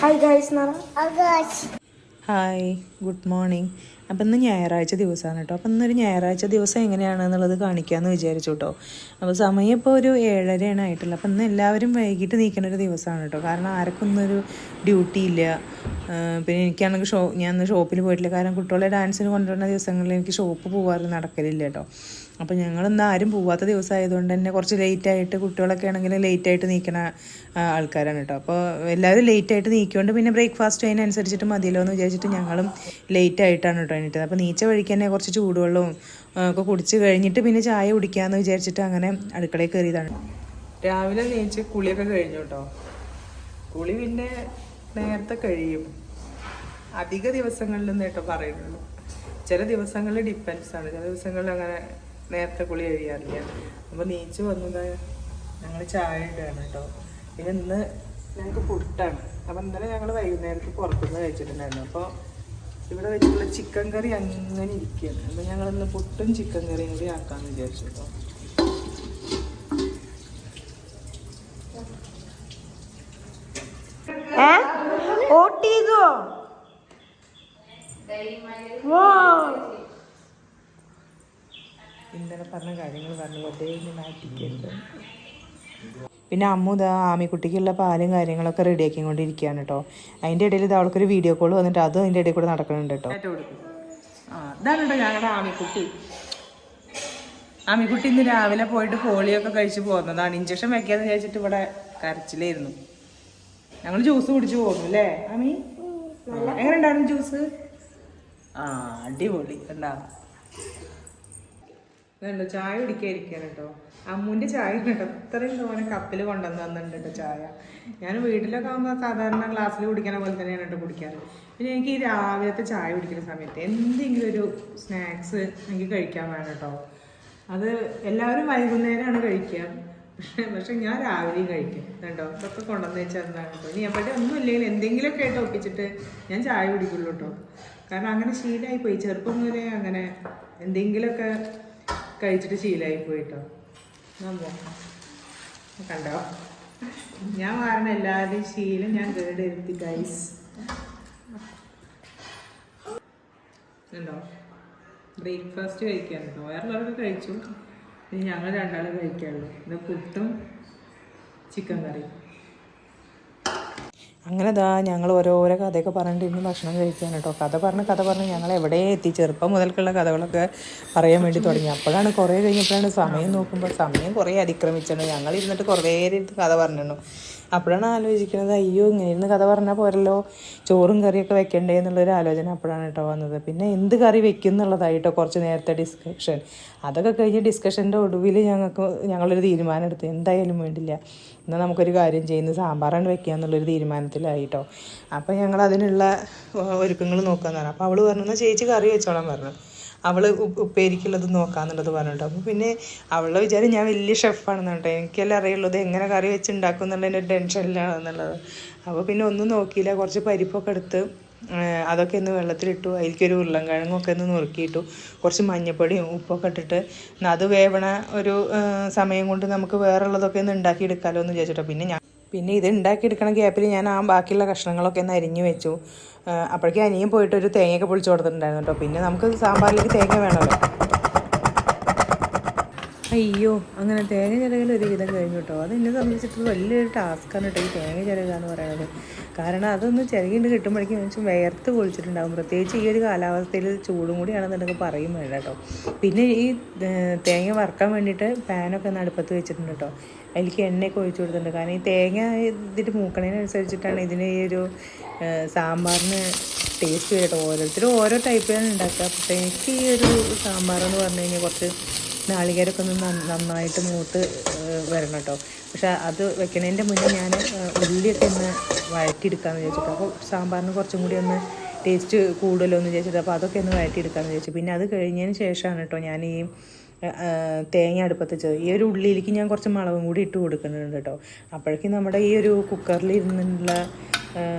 Hi guys hi good morning. അപ്പം ഇന്ന് ഞായറാഴ്ച ദിവസമാണ് കേട്ടോ. അപ്പം ഇന്നൊരു ഞായറാഴ്ച ദിവസം എങ്ങനെയാണെന്നുള്ളത് കാണിക്കാമെന്ന് വിചാരിച്ചു കേട്ടോ. അപ്പോൾ സമയം ഇപ്പോൾ ഒരു 7:30 ആയിട്ടുള്ള. അപ്പം ഇന്ന് എല്ലാവരും വൈകിട്ട് നീക്കുന്ന ഒരു ദിവസമാണ് കേട്ടോ. കാരണം ആർക്കും ഇന്നൊരു ഡ്യൂട്ടി ഇല്ല. പിന്നെ എനിക്കാണെങ്കിൽ ഞാൻ ഇന്ന് ഷോപ്പിൽ പോയിട്ടില്ല. കാരണം കുട്ടികളെ ഡാൻസിന് കൊണ്ടുവരുന്ന ദിവസങ്ങളിൽ എനിക്ക് ഷോപ്പ് പോകാറ് നടക്കലില്ല കേട്ടോ. അപ്പോൾ ഞങ്ങളിന്ന് ആരും പോവാത്ത ദിവസമായതുകൊണ്ട് തന്നെ കുറച്ച് ലേറ്റായിട്ട്, കുട്ടികളൊക്കെ ആണെങ്കിൽ ലേറ്റായിട്ട് നീക്കുന്ന ആൾക്കാരാണ് കേട്ടോ. അപ്പോൾ എല്ലാവരും ലേറ്റായിട്ട് നീക്കിക്കൊണ്ട് പിന്നെ ബ്രേക്ക്ഫാസ്റ്റ് അതിനനുസരിച്ചിട്ട് മതിയല്ലോ എന്ന് വിചാരിച്ചിട്ട് ഞങ്ങളും ലേറ്റായിട്ടാണ് കേട്ടോ എണീറ്റത്. അപ്പോൾ നീച്ച വഴിക്ക് തന്നെ കുറച്ച് ചൂടുവെള്ളവും ഒക്കെ കുടിച്ച് കഴിഞ്ഞിട്ട് പിന്നെ ചായ കുടിക്കാമെന്ന് വിചാരിച്ചിട്ട് അങ്ങനെ അടുക്കളയിൽ കയറിയതാണ്. രാവിലെ നീച്ച് കുളിയൊക്കെ കഴിഞ്ഞു കേട്ടോ. കുളി പിന്നെ നേരത്തെ കഴിയും, അധിക ദിവസങ്ങളിലൊന്നും കേട്ടോ പറയുന്നുള്ളൂ. ചില ദിവസങ്ങളിൽ ഡിപ്പെൻസാണ്, ചില ദിവസങ്ങളിൽ അങ്ങനെ നേരത്തെ കുളി കഴിയാറില്ല. അപ്പോൾ നീച്ച് വന്നത് ഞങ്ങൾ ചായ ഇടുകയാണ് കേട്ടോ. പിന്നെ ഇന്ന് ഞങ്ങൾക്ക് പുട്ടാണ്. അപ്പം ഇന്നലെ ഞങ്ങൾ വൈകുന്നേരത്ത് പുറത്തുനിന്ന് കഴിച്ചിട്ടുണ്ടായിരുന്നു. അപ്പോൾ ഇവിടെ വെച്ചിട്ടുള്ള ചിക്കൻ കറി അങ്ങനെ ഇരിക്കുകയാണ്. അപ്പോൾ ഞങ്ങളിന്ന് പുട്ടും ചിക്കൻ കറിയും കൂടി ആക്കാമെന്ന് വിചാരിച്ചു കേട്ടോ. ഇന്നലെ പറഞ്ഞ കാര്യങ്ങൾ പറഞ്ഞു വെറുതെ മാറ്റിക്കരുത്. പിന്നെ അമ്മു ഇതാ ആമിക്കുട്ടിക്കുള്ള പാലും കാര്യങ്ങളൊക്കെ റെഡിയാക്കിക്കൊണ്ടിരിക്കുകയാണ് കേട്ടോ. അതിൻ്റെ ഇടയിൽ ഇത് അവൾക്കൊരു വീഡിയോ കോൾ വന്നിട്ട് അതും അതിൻ്റെ ഇടയിൽ കൂടെ നടക്കുന്നുണ്ട് കേട്ടോ. ഇതാണ് കേട്ടോ ഞങ്ങളുടെ ആമിക്കുട്ടി. ആമിക്കുട്ടി ഇന്ന് രാവിലെ പോയിട്ട് പോളിയൊക്കെ കഴിച്ച് പോകുന്നതാണ്. ഇഞ്ചക്ഷൻ വെക്കാന്ന് വിചാരിച്ചിട്ട് ഇവിടെ കരച്ചിലായിരുന്നു. ഞങ്ങൾ ജ്യൂസ് കുടിച്ച് പോകുന്നു അല്ലേ ആമി? എങ്ങനെ ഉണ്ടായിരുന്നു ജ്യൂസ്? അടിപൊളി ഉണ്ടാവും. ഇതുണ്ടോ ചായ കുടിക്കാതിരിക്കാൻ കേട്ടോ. അമ്മൂൻ്റെ ചായ കേട്ടോ അത്രയും തോനെ കപ്പിൽ കൊണ്ടുവന്ന് തന്നിട്ടുണ്ട് കേട്ടോ ചായ. ഞാൻ വീട്ടിലൊക്കെ ആകുമ്പോൾ സാധാരണ ഗ്ലാസ്സിൽ കുടിക്കണ പോലെ തന്നെയാണ് കേട്ടോ കുടിക്കാറ്. പിന്നെ എനിക്ക് ഈ രാവിലത്തെ ചായ കുടിക്കുന്ന സമയത്ത് എന്തെങ്കിലും ഒരു സ്നാക്സ് എനിക്ക് കഴിക്കാൻ വേണം കേട്ടോ. അത് എല്ലാവരും വൈകുന്നേരമാണ് കഴിക്കുക, പക്ഷെ ഞാൻ രാവിലെയും കഴിക്കും കേട്ടോ. ഇതൊക്കെ കൊണ്ടുവന്ന് വെച്ചാൽ എന്താണ് കേട്ടോ. ഇനി എവിടെ ഒന്നും ഇല്ലെങ്കിൽ എന്തെങ്കിലുമൊക്കെ ആയിട്ട് ഒപ്പിച്ചിട്ട് ഞാൻ ചായ കുടിക്കുള്ളൂ കേട്ടോ. കാരണം അങ്ങനെ ശീലമായിപ്പോയി. ചെറുപ്പം മുതലേ അങ്ങനെ എന്തെങ്കിലുമൊക്കെ കഴിച്ചിട്ട് ശീലമായി പോയിട്ടോ. കണ്ടോ, ഞാൻ കാരണം എല്ലാവരുടെയും ശീലം ഞാൻ കേടെടുത്തി ഗൈസ്. ഉണ്ടോ ബ്രേക്ക്ഫാസ്റ്റ് കഴിക്കാൻ കേട്ടോ. വേറെയുള്ളവരൊക്കെ കഴിച്ചു, ഇനി ഞങ്ങൾ രണ്ടാളും കഴിക്കാനുള്ളൂ. ഇത് പുട്ടും ചിക്കൻ കറി. അങ്ങനെ ഇതാ ഞങ്ങൾ ഓരോരോ കഥയൊക്കെ പറഞ്ഞിട്ട് ഭക്ഷണം കഴിക്കാൻ കേട്ടോ. കഥ പറഞ്ഞ് ഞങ്ങൾ എവിടെ എത്തി. ചെറുപ്പം മുതൽക്കുള്ള കഥകളൊക്കെ പറയാൻ വേണ്ടി തുടങ്ങി. അപ്പോഴാണ് കുറേ കഴിഞ്ഞപ്പോഴാണ് സമയം നോക്കുമ്പോൾ സമയം കുറേ അതിക്രമിച്ചാണ്. ഞങ്ങൾ ഇരുന്നിട്ട് കുറേ കഥ പറഞ്ഞു. അപ്പോഴാണ് ആലോചിക്കുന്നത്, അയ്യോ ഇങ്ങനെ ഇരുന്ന് കഥ പറഞ്ഞാൽ പോരല്ലോ, ചോറും കറിയൊക്കെ വെക്കണ്ടേ എന്നുള്ളൊരു ആലോചന അപ്പോഴാണ് കേട്ടോ വന്നത്. പിന്നെ എന്ത് കറി വെക്കും എന്നുള്ളതായിട്ടോ കുറച്ച് നേരത്തെ ഡിസ്കഷൻ. അതൊക്കെ കഴിഞ്ഞ് ഡിസ്കഷൻ്റെ ഒടുവിൽ ഞങ്ങളൊരു തീരുമാനം എടുത്തു, എന്തായാലും വേണ്ടില്ല എന്നാൽ നമുക്കൊരു കാര്യം ചെയ്യുന്നത് സാമ്പാറാണ് വെക്കുക എന്നുള്ളൊരു തീരുമാനത്തിലായിട്ടോ. അപ്പോൾ ഞങ്ങൾ അതിനുള്ള ഒരുക്കങ്ങൾ നോക്കാമെന്ന് പറഞ്ഞു. അപ്പോൾ അവൾ പറഞ്ഞു എന്നാൽ ചേച്ചി കറി വെച്ചോളാൻ പറഞ്ഞു. അവൾ ഉപ്പേരിക്കുള്ളത് നോക്കാമെന്നുള്ളത് പറഞ്ഞിട്ടോ. അപ്പോൾ പിന്നെ അവളുടെ വിചാരം ഞാൻ വലിയ ഷെഫാണെന്ന് കേട്ടോ. എനിക്കെല്ലാം അറിയുള്ളത് എങ്ങനെ കറി വെച്ചുണ്ടാക്കും എന്നുള്ളതിൻ്റെ ടെൻഷനിലാണെന്നുള്ളത്. അപ്പോൾ പിന്നെ ഒന്നും നോക്കിയില്ല, കുറച്ച് പരിപ്പൊക്കെ എടുത്ത് അതൊക്കെ ഒന്ന് വെള്ളത്തിലിട്ടു. അതിലേക്കൊരു ഉരുളൻകിഴങ്ങൊക്കെ ഒന്ന് നുറുക്കിയിട്ടു. കുറച്ച് മഞ്ഞപ്പൊടിയും ഉപ്പൊക്കെ ഇട്ടിട്ട് അത് വേവണ ഒരു സമയം കൊണ്ട് നമുക്ക് വേറെയുള്ളതൊക്കെ ഒന്ന് ഉണ്ടാക്കിയെടുക്കാമല്ലോ എന്ന് വിചാരിച്ചിട്ടോ. പിന്നെ ഇത് ഉണ്ടാക്കിയെടുക്കണ ഗ്യാപ്പിൽ ഞാൻ ബാക്കിയുള്ള കഷ്ണങ്ങളൊക്കെ ഒന്ന് അരിഞ്ഞു വെച്ചു. അപ്പോഴേക്കും അനിയും പോയിട്ടൊരു തേങ്ങയൊക്കെ പൊളിച്ച് കൊടുത്തിട്ടുണ്ടായിരുന്നു കേട്ടോ. പിന്നെ നമുക്ക് സാമ്പാറിലേക്ക് തേങ്ങ വേണമല്ലോ. അയ്യോ അങ്ങനെ തേങ്ങ ചിരകൽ ഒരു വിധം കഴിഞ്ഞു കേട്ടോ. അത് എന്നെ സംബന്ധിച്ചിട്ട് വലിയൊരു ടാസ്ക്കാണ് കേട്ടോ ഈ തേങ്ങ ചിരക എന്ന് പറയുന്നത്. കാരണം അതൊന്ന് ചിരകിട്ട് കിട്ടുമ്പോഴേക്കും വെച്ചാൽ വിയർത്ത് പൊളിച്ചിട്ടുണ്ടാകും. പ്രത്യേകിച്ച് ഈ ഒരു കാലാവസ്ഥയിൽ ചൂടും കൂടിയാണെന്നുണ്ടെങ്കിൽ പറയും വേണ്ട കേട്ടോ. പിന്നെ ഈ തേങ്ങ വറുക്കാൻ വേണ്ടിയിട്ട് പാനൊക്കെ ഒന്ന് അടുപ്പത്ത് വെച്ചിട്ടുണ്ട് കേട്ടോ. അതിലേക്ക് എണ്ണയൊക്കെ ഒഴിച്ചു കൊടുത്തിട്ടുണ്ട്. കാരണം ഈ തേങ്ങ ഇതിട്ട് മൂക്കണതിനനുസരിച്ചിട്ടാണ് ഇതിന് ഈ ഒരു സാമ്പാറിന് ടേസ്റ്റ് കേട്ടോ. ഓരോരുത്തരും ഓരോ ടൈപ്പിലാണ് ഉണ്ടാക്കുക. പക്ഷേ എനിക്ക് ഈ ഒരു സാമ്പാറെന്ന് പറഞ്ഞു കഴിഞ്ഞാൽ കുറച്ച് നാളികേരമൊക്കെ ഒന്ന് നന്നായിട്ട് മൂത്ത് വരണം കേട്ടോ. പക്ഷെ അത് വെക്കണതിൻ്റെ മുന്നേ ഞാൻ ഉള്ളിയൊക്കെ ഒന്ന് വഴറ്റിയെടുക്കാമെന്ന് വിചാരിച്ചിട്ട്. അപ്പോൾ സാമ്പാറിന് കുറച്ചും കൂടി ഒന്ന് ടേസ്റ്റ് കൂടുതലോ എന്ന് വിചാരിച്ചിട്ട് അപ്പോൾ അതൊക്കെ ഒന്ന് വഴറ്റിയെടുക്കാമെന്ന് വിചാരിച്ചു. പിന്നെ അത് കഴിഞ്ഞതിന് ശേഷമാണ് കേട്ടോ ഞാൻ ഈ തേങ്ങ അടുപ്പത്ത് വെച്ചത്. ഈ ഒരു ഉള്ളിയിലേക്ക് ഞാൻ കുറച്ച് മുളകും കൂടി ഇട്ട് കൊടുക്കുന്നുണ്ട് കേട്ടോ. അപ്പോഴേക്കും നമ്മുടെ ഈ ഒരു കുക്കറിൽ ഇരുന്നുള്ള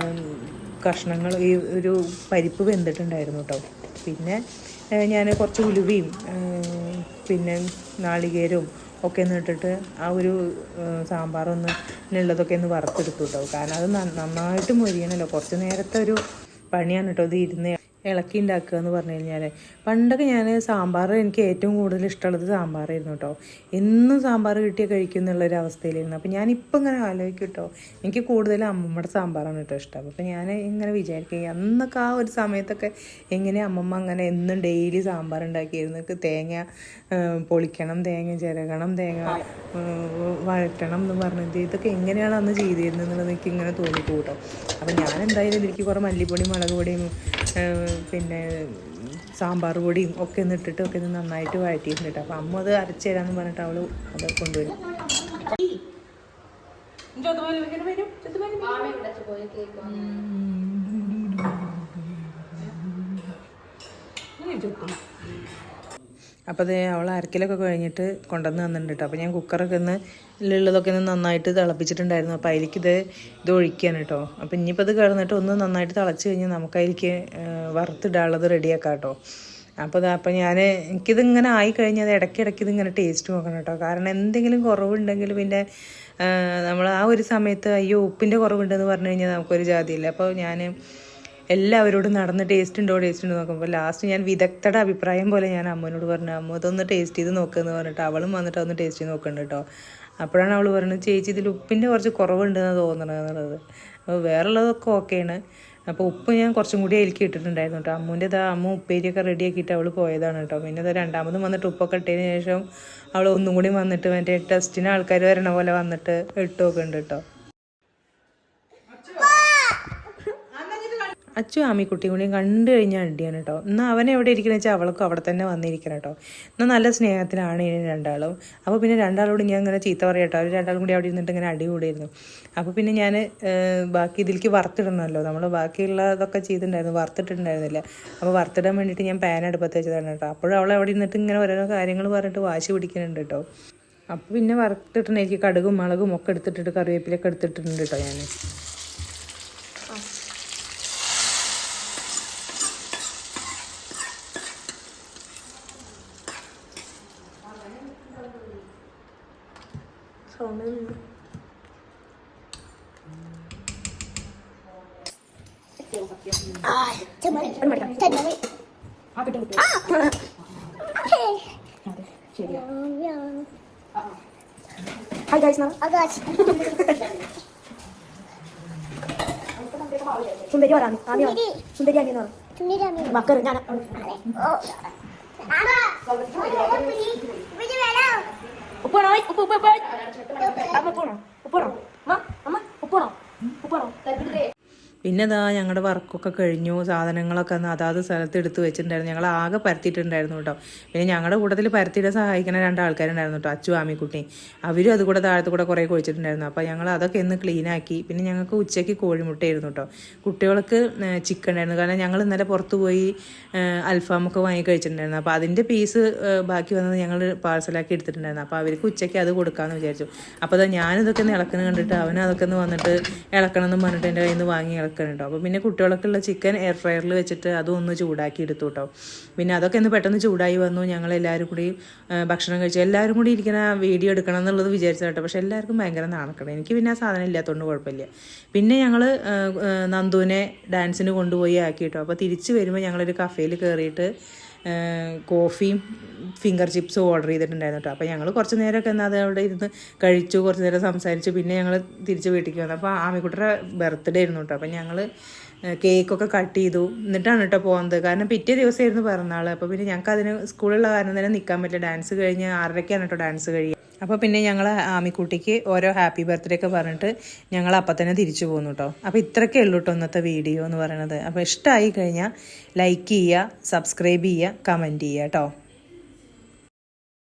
കഷ്ണങ്ങൾ ഈ ഒരു പരിപ്പ് വെന്തിട്ടുണ്ടായിരുന്നു കേട്ടോ. പിന്നെ ഞാൻ കുറച്ച് ഉലുവയും പിന്നെ നാളികേരവും ഒക്കെ ഒന്ന് ഇട്ടിട്ട് ആ ഒരു സാമ്പാറൊന്ന് ഉള്ളതൊക്കെ ഒന്ന് വറുത്തെടുത്തു കേട്ടോ. കാരണം അത് നന്നായിട്ട് മൊരിയണമല്ലോ. കുറച്ച് നേരത്തെ ഒരു പണിയാണ് കേട്ടോ ഇത് ഇരുന്ന് ഇളക്കി ഉണ്ടാക്കുക എന്ന് പറഞ്ഞു കഴിഞ്ഞാൽ. പണ്ടൊക്കെ ഞാൻ സാമ്പാർ എനിക്ക് ഏറ്റവും കൂടുതൽ ഇഷ്ടമുള്ളത് സാമ്പാറായിരുന്നു കേട്ടോ. എന്നും സാമ്പാർ കിട്ടിയാൽ കഴിക്കും എന്നുള്ളൊരവസ്ഥയിലായിരുന്നു. അപ്പോൾ ഞാനിപ്പോൾ ഇങ്ങനെ ആലോചിക്കും കേട്ടോ, എനിക്ക് കൂടുതൽ അമ്മമ്മയുടെ സാമ്പാറാണ് കേട്ടോ ഇഷ്ടം. അപ്പോൾ ഞാൻ ഇങ്ങനെ വിചാരിക്കുക അന്നൊക്കെ ആ ഒരു സമയത്തൊക്കെ എങ്ങനെ അമ്മമ്മ അങ്ങനെ എന്നും ഡെയിലി സാമ്പാർ ഉണ്ടാക്കിയിരുന്നു. തേങ്ങ പൊളിക്കണം, തേങ്ങ ചിരകണം, തേങ്ങ വഴറ്റണം എന്ന് പറഞ്ഞിട്ട് ഇതൊക്കെ എങ്ങനെയാണ് അന്ന് ചെയ്തിരുന്നത് എന്നുള്ളത് എനിക്ക് ഇങ്ങനെ തോന്നിപ്പോ കേട്ടോ. അപ്പം ഞാൻ എന്തായാലും ഇതിലേക്ക് കുറേ മല്ലിപ്പൊടി, മുളക് പൊടിയും പിന്നെ സാമ്പാർ പൊടിയും ഒക്കെ ഒന്ന് ഇട്ടിട്ട് ഒക്കെ ഒന്ന് നന്നായിട്ട് വഴറ്റിയിട്ടുണ്ട് കേട്ടോ. അപ്പം അമ്മ അത് അരച്ച് തരാമെന്ന് പറഞ്ഞിട്ട് അവൾ അത് കൊണ്ടുവരും. അപ്പോൾ അത് അവൾ അരക്കലൊക്കെ കഴിഞ്ഞിട്ട് കൊണ്ടുവന്ന് തന്നിട്ടുണ്ട് കേട്ടോ. അപ്പോൾ ഞാൻ കുക്കറൊക്കെ ഒന്ന് ഉള്ളതൊക്കെ ഒന്ന് നന്നായിട്ട് തിളപ്പിച്ചിട്ടുണ്ടായിരുന്നു. അപ്പോൾ അതിലേക്ക് ഇത് ഒഴിക്കുകയാണ് കേട്ടോ. അപ്പോൾ ഇനിയിപ്പോൾ ഇത് കിടന്നിട്ട് ഒന്ന് നന്നായിട്ട് തിളച്ച് കഴിഞ്ഞാൽ നമുക്കതിലേക്ക് വറുത്തിടാനുള്ളത് റെഡിയാക്കാം കേട്ടോ. അപ്പോൾ എനിക്കിതിങ്ങനെ ആയിക്കഴിഞ്ഞാൽ അത് ഇടയ്ക്കിടയ്ക്ക് ഇതിങ്ങനെ ടേസ്റ്റ് നോക്കണം കേട്ടോ. കാരണം എന്തെങ്കിലും കുറവുണ്ടെങ്കിൽ പിന്നെ നമ്മൾ ആ ഒരു സമയത്ത് അയ്യോ ഉപ്പിൻ്റെ കുറവുണ്ടെന്ന് പറഞ്ഞു കഴിഞ്ഞാൽ നമുക്കൊരു ജാതിയില്ല. അപ്പോൾ ഞാൻ എല്ലാവരോടും നടന്ന് ടേസ്റ്റ് ഉണ്ടോ നോക്കുമ്പോൾ ലാസ്റ്റ് ഞാൻ വിദഗ്ധയുടെ അഭിപ്രായം പോലെ ഞാൻ അമ്മനോട് പറഞ്ഞു, അമ്മ ഇതൊന്ന് ടേസ്റ്റ് ചെയ്ത് നോക്കുമെന്ന് പറഞ്ഞിട്ട് അവളും വന്നിട്ട് അതൊന്ന് ടേസ്റ്റ് ചെയ്ത് നോക്കുന്നുണ്ട് കേട്ടോ. അപ്പോഴാണ് അവൾ പറഞ്ഞത് ചേച്ചി ഇതിൽ ഉപ്പിൻ്റെ കുറച്ച് കുറവുണ്ടെന്ന് തോന്നണത് എന്നുള്ളത്. അപ്പോൾ വേറെയുള്ളതൊക്കെ ഓക്കെയാണ്. അപ്പോൾ ഉപ്പ് ഞാൻ കുറച്ചും കൂടി അതിലേക്ക് ഇട്ടിട്ടുണ്ടായിരുന്നു കേട്ടോ. അമ്മ ഉപ്പേരിയൊക്കെ റെഡിയാക്കിയിട്ട് അവൾ പോയതാണ് കേട്ടോ. പിന്നെ അത് രണ്ടാമതും വന്നിട്ട് ഉപ്പൊക്കെ ഇട്ടതിന് ശേഷം അവൾ ഒന്നും കൂടി വന്നിട്ട് മറ്റേ ടെസ്റ്റിന് ആൾക്കാർ വരണ പോലെ വന്നിട്ട് ഇട്ട് നോക്കുന്നുണ്ട് കേട്ടോ. അച്ചു ആമിക്കുട്ടിയും കൂടിയും കണ്ടു കഴിഞ്ഞാൽ അടിയാണ് കേട്ടോ. എന്നാൽ അവനെ എവിടെ ഇരിക്കണമെന്ന് വെച്ചാൽ അവൾക്കും അവിടെ തന്നെ വന്നിരിക്കണം കേട്ടോ. എന്നാൽ നല്ല സ്നേഹത്തിലാണ് ഇനി രണ്ടാളും. അപ്പോൾ പിന്നെ രണ്ടാളോട് ഞാൻ ഇങ്ങനെ ചീത്ത പറയാം കേട്ടോ. അവർ രണ്ടാളും കൂടി അവിടെ ഇരുന്നിട്ട് ഇങ്ങനെ അടി കൂടിയിരുന്നു. അപ്പോൾ പിന്നെ ഞാൻ ബാക്കി ഇതിലേക്ക് വറുത്തിടണമല്ലോ, നമ്മൾ ബാക്കിയുള്ളതൊക്കെ ചെയ്തിട്ടുണ്ടായിരുന്നു, വറുത്തിട്ടുണ്ടായിരുന്നില്ല. അപ്പോൾ വറുത്തിടാൻ വേണ്ടിയിട്ട് ഞാൻ പാൻ അടുപ്പത്ത് വെച്ചതാണ് കേട്ടോ. അപ്പോഴും അവൾ അവിടെ ഇരുന്നിട്ട് ഇങ്ങനെ ഓരോ കാര്യങ്ങൾ പറഞ്ഞിട്ട് വാശി പിടിക്കുന്നുണ്ട് കേട്ടോ. അപ്പോൾ പിന്നെ വറുത്തിട്ടുണ്ട്, എനിക്ക് കടുകും മുളകും ഒക്കെ എടുത്തിട്ടിട്ട് കറിവേപ്പിലൊക്കെ എടുത്തിട്ടുണ്ട് കേട്ടോ ഞാൻ. Hi guys, now. Hi guys. സുന്ദരി വരാമി ആമിയോ സുന്ദരി ആമിയോ മക്കൾ ഞാൻ ഉപ്പാണോ ഉപ്പ് ഉപ്പ് ഉപ്പ് അമ്മ ഉപ്പാണോ ഉപ്പാണോ അമ്മ ഉപ്പാണോ ഉപ്പാണോ. പിന്നെ ഇതാ ഞങ്ങളുടെ വർക്കൊക്കെ കഴിഞ്ഞു, സാധനങ്ങളൊക്കെ അതാത് സ്ഥലത്ത് എടുത്ത് വെച്ചിട്ടുണ്ടായിരുന്നു. ഞങ്ങൾ ആകെ പരത്തിയിട്ടുണ്ടായിരുന്നു കേട്ടോ. പിന്നെ ഞങ്ങളുടെ കൂട്ടത്തിൽ പരത്തിയിട്ട് സഹായിക്കുന്ന 2 ആൾക്കാരുണ്ടായിരുന്നു കേട്ടോ, അച്ചു ആമിക്കുട്ടി. അവരും അതുകൂടെ താഴത്തു കൂടെ കുറേ കുഴിച്ചിട്ടുണ്ടായിരുന്നു. അപ്പോൾ ഞങ്ങൾ അതൊക്കെ ഒന്ന് ക്ലീനാക്കി. പിന്നെ ഞങ്ങൾക്ക് ഉച്ചയ്ക്ക് കോഴിമുട്ടയായിരുന്നു കേട്ടോ. കുട്ടികൾക്ക് ചിക്കൻ ഉണ്ടായിരുന്നു, കാരണം ഞങ്ങൾ ഇന്നലെ പുറത്ത് പോയി അൽഫാമൊക്കെ വാങ്ങി കഴിച്ചിട്ടുണ്ടായിരുന്നു. അപ്പോൾ അതിൻ്റെ പീസ് ബാക്കി വന്നത് ഞങ്ങൾ പാഴ്സലാക്കി എടുത്തിട്ടുണ്ടായിരുന്നു. അപ്പോൾ അവർക്ക് ഉച്ചയ്ക്ക് അത് കൊടുക്കാമെന്ന് വിചാരിച്ചു. അപ്പോൾ ഞാനിതൊക്കെ ഒന്ന് ഇളക്കണം കണ്ടിട്ട് അവനതൊക്കെ ഒന്ന് വന്നിട്ട് ഇളക്കണം എന്ന് പറഞ്ഞിട്ട് എൻ്റെ കയ്യിൽ നിന്ന് വാങ്ങി ഇളക്കണം കേട്ടോ. അപ്പോൾ പിന്നെ കുട്ടികൾക്കുള്ള ചിക്കൻ എയർ ഫ്രയറിൽ വെച്ചിട്ട് അതും ഒന്ന് ചൂടാക്കി എടുത്തു കേട്ടോ. പിന്നെ അതൊക്കെ ഒന്ന് പെട്ടെന്ന് ചൂടായി വന്നു. ഞങ്ങൾ എല്ലാവരും കൂടി ഭക്ഷണം കഴിച്ചു. എല്ലാവരും കൂടി ഇരിക്കുന്ന വീഡിയോ എടുക്കണം എന്നുള്ളത് വിചാരിച്ചു കേട്ടോ. പക്ഷേ എല്ലാവർക്കും ഭയങ്കര നാണക്കണം. എനിക്ക് പിന്നെ ആ സാധനം ഇല്ലാത്തതുകൊണ്ട് കുഴപ്പമില്ല. പിന്നെ ഞങ്ങൾ നന്ദുവിനെ ഡാൻസിന് കൊണ്ടുപോയി ആക്കി കേട്ടോ. അപ്പോൾ തിരിച്ച് വരുമ്പോൾ ഞങ്ങളൊരു കഫേയിൽ കയറിയിട്ട് കോഫിയും ഫിംഗർ ചിപ്സും ഓർഡർ ചെയ്തിട്ടുണ്ടായിരുന്നു കേട്ടോ. അപ്പോൾ ഞങ്ങൾ കുറച്ച് നേരമൊക്കെ എന്നാൽ അത് അവിടെ ഇരുന്ന് കഴിച്ചു, കുറച്ച് നേരം സംസാരിച്ചു. പിന്നെ ഞങ്ങൾ തിരിച്ച് വീട്ടിലേക്ക് വന്നു. അപ്പോൾ ആമിക്കുട്ടിയുടെ ബർത്ത്ഡേ ആയിരുന്നു കേട്ടോ. അപ്പോൾ ഞങ്ങൾ കേക്കൊക്കെ കട്ട് ചെയ്തു, എന്നിട്ടാണ് കേട്ടോ പോകുന്നത്. കാരണം പിറ്റേ ദിവസമായിരുന്നു പിറന്നാൾ. അപ്പോൾ പിന്നെ ഞങ്ങൾക്ക് അതിന് സ്കൂളുള്ള കാരണം തന്നെ നിൽക്കാൻ പറ്റില്ല. ഡാൻസ് കഴിഞ്ഞ് 6:30-ക്കാണ് കേട്ടോ ഡാൻസ് കഴിയുക. അപ്പോൾ പിന്നെ ഞങ്ങൾ ആമിക്കുട്ടിക്ക് ഓരോ ഹാപ്പി ബർത്ത്ഡേ ഒക്കെ പറഞ്ഞിട്ട് ഞങ്ങൾ അപ്പം തന്നെ തിരിച്ചു പോകുന്നു കേട്ടോ. അപ്പോൾ ഇത്രയൊക്കെ ഉള്ളൂ കേട്ടോ ഇന്നത്തെ വീഡിയോ എന്ന് പറയുന്നത്. അപ്പോൾ ഇഷ്ടമായി കഴിഞ്ഞാൽ ലൈക്ക് ചെയ്യുക, സബ്സ്ക്രൈബ് ചെയ്യുക, കമൻറ്റ് ചെയ്യുക കേട്ടോ.